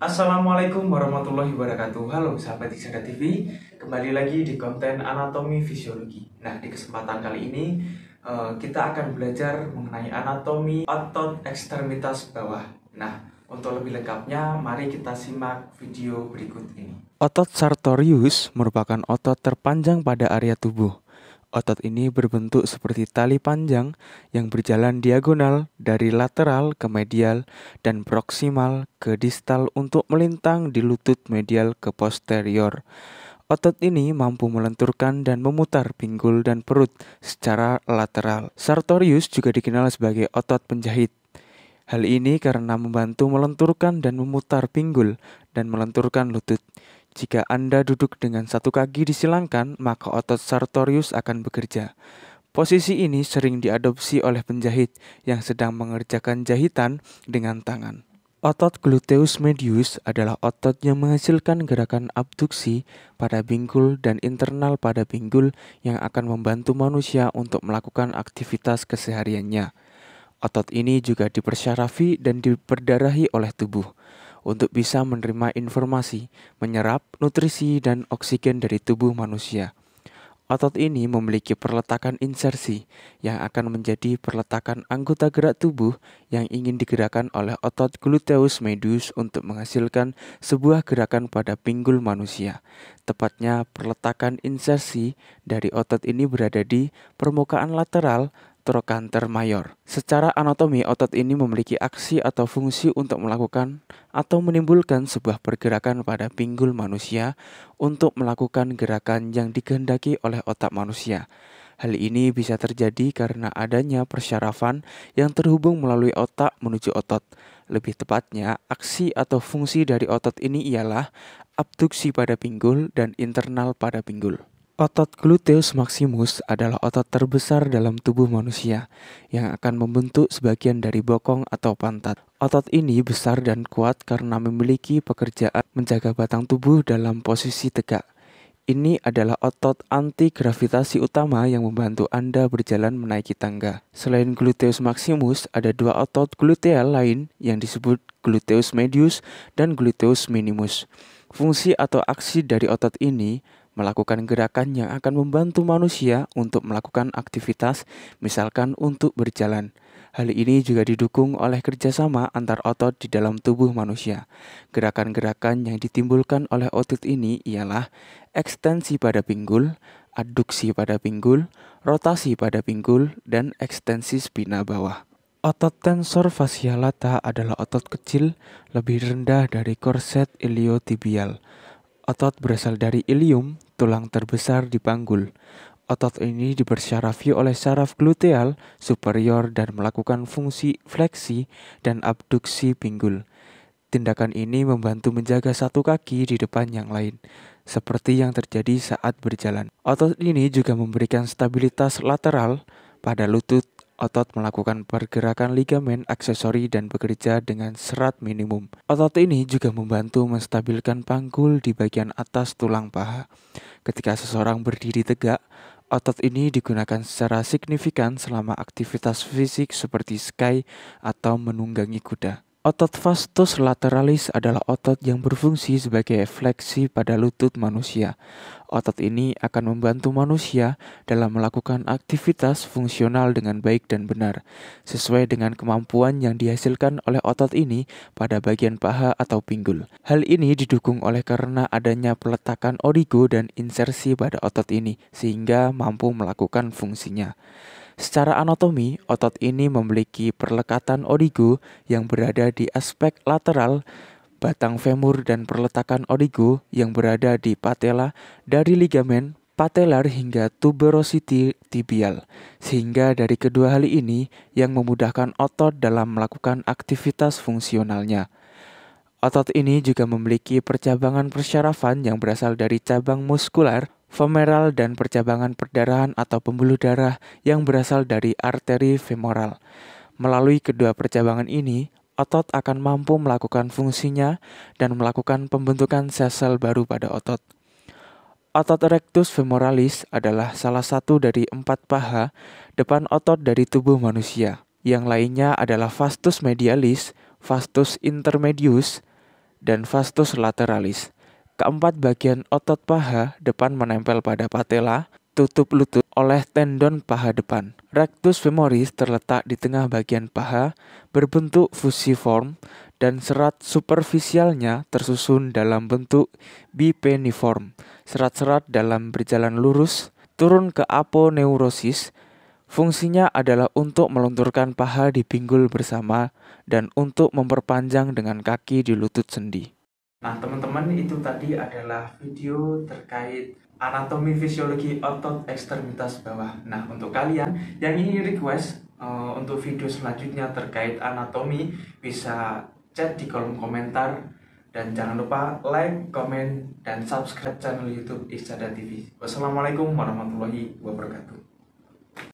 Assalamualaikum warahmatullahi wabarakatuh. Halo sahabat Iksada TV, kembali lagi di konten anatomi fisiologi. Nah, di kesempatan kali ini kita akan belajar mengenai anatomi otot ekstremitas bawah. Nah, untuk lebih lengkapnya, mari kita simak video berikut ini. Otot sartorius merupakan otot terpanjang pada area tubuh. Otot ini berbentuk seperti tali panjang yang berjalan diagonal dari lateral ke medial dan proksimal ke distal untuk melintang di lutut medial ke posterior. Otot ini mampu melenturkan dan memutar pinggul dan perut secara lateral. Sartorius juga dikenal sebagai otot penjahit. Hal ini karena membantu melenturkan dan memutar pinggul dan melenturkan lutut. Jika Anda duduk dengan satu kaki disilangkan, maka otot sartorius akan bekerja. Posisi ini sering diadopsi oleh penjahit yang sedang mengerjakan jahitan dengan tangan. Otot gluteus medius adalah otot yang menghasilkan gerakan abduksi pada pinggul dan internal pada pinggul yang akan membantu manusia untuk melakukan aktivitas kesehariannya. Otot ini juga dipersyarafi dan diperdarahi oleh tubuh untuk bisa menerima informasi, menyerap nutrisi dan oksigen dari tubuh manusia. Otot ini memiliki perletakan insersi yang akan menjadi perletakan anggota gerak tubuh yang ingin digerakkan oleh otot gluteus medius untuk menghasilkan sebuah gerakan pada pinggul manusia. Tepatnya perletakan insersi dari otot ini berada di permukaan lateral trochanter mayor. Secara anatomi, otot ini memiliki aksi atau fungsi untuk melakukan atau menimbulkan sebuah pergerakan pada pinggul manusia untuk melakukan gerakan yang dikehendaki oleh otak manusia. Hal ini bisa terjadi karena adanya persyarafan yang terhubung melalui otak menuju otot. Lebih tepatnya, aksi atau fungsi dari otot ini ialah abduksi pada pinggul dan internal pada pinggul. Otot gluteus maximus adalah otot terbesar dalam tubuh manusia yang akan membentuk sebagian dari bokong atau pantat. Otot ini besar dan kuat karena memiliki pekerjaan menjaga batang tubuh dalam posisi tegak. Ini adalah otot anti-gravitasi utama yang membantu Anda berjalan menaiki tangga. Selain gluteus maximus, ada dua otot gluteal lain yang disebut gluteus medius dan gluteus minimus. Fungsi atau aksi dari otot ini melakukan gerakan yang akan membantu manusia untuk melakukan aktivitas, misalkan untuk berjalan. Hal ini juga didukung oleh kerjasama antar otot di dalam tubuh manusia. Gerakan-gerakan yang ditimbulkan oleh otot ini ialah ekstensi pada pinggul, adduksi pada pinggul, rotasi pada pinggul, dan ekstensi spina bawah. Otot tensor fascia lata adalah otot kecil lebih rendah dari korset iliotibial. Otot berasal dari ilium, tulang terbesar di panggul. Otot ini dipersyarafi oleh saraf gluteal superior dan melakukan fungsi fleksi dan abduksi pinggul. Tindakan ini membantu menjaga satu kaki di depan yang lain, seperti yang terjadi saat berjalan. Otot ini juga memberikan stabilitas lateral pada lutut. Otot melakukan pergerakan ligamen aksesori dan bekerja dengan serat minimum. Otot ini juga membantu menstabilkan panggul di bagian atas tulang paha. Ketika seseorang berdiri tegak, otot ini digunakan secara signifikan selama aktivitas fisik seperti ski atau menunggangi kuda. Otot vastus lateralis adalah otot yang berfungsi sebagai fleksi pada lutut manusia. Otot ini akan membantu manusia dalam melakukan aktivitas fungsional dengan baik dan benar, sesuai dengan kemampuan yang dihasilkan oleh otot ini pada bagian paha atau pinggul. Hal ini didukung oleh karena adanya peletakan origo dan insersi pada otot ini, sehingga mampu melakukan fungsinya. Secara anatomi, otot ini memiliki perlekatan origo yang berada di aspek lateral batang femur dan perletakan origo yang berada di patella dari ligamen patellar hingga tuberosity tibial. Sehingga dari kedua hal ini yang memudahkan otot dalam melakukan aktivitas fungsionalnya. Otot ini juga memiliki percabangan persyarafan yang berasal dari cabang muskular, femoral, dan percabangan perdarahan atau pembuluh darah yang berasal dari arteri femoral. Melalui kedua percabangan ini, otot akan mampu melakukan fungsinya dan melakukan pembentukan sel-sel baru pada otot. Otot rectus femoralis adalah salah satu dari 4 paha depan otot dari tubuh manusia. Yang lainnya adalah vastus medialis, vastus intermedius, dan vastus lateralis. Keempat bagian otot paha depan menempel pada patella, tutup lutut oleh tendon paha depan. Rectus femoris terletak di tengah bagian paha, berbentuk fusiform, dan serat superficialnya tersusun dalam bentuk bipeniform. Serat-serat dalam berjalan lurus, turun ke aponeurosis. Fungsinya adalah untuk melunturkan paha di pinggul bersama dan untuk memperpanjang dengan kaki di lutut sendi. Nah, teman-teman, itu tadi adalah video terkait anatomi fisiologi otot ekstremitas bawah. Nah, untuk kalian yang ingin request untuk video selanjutnya terkait anatomi, bisa chat di kolom komentar. Dan jangan lupa like, komen, dan subscribe channel YouTube Isyada TV. Wassalamualaikum warahmatullahi wabarakatuh.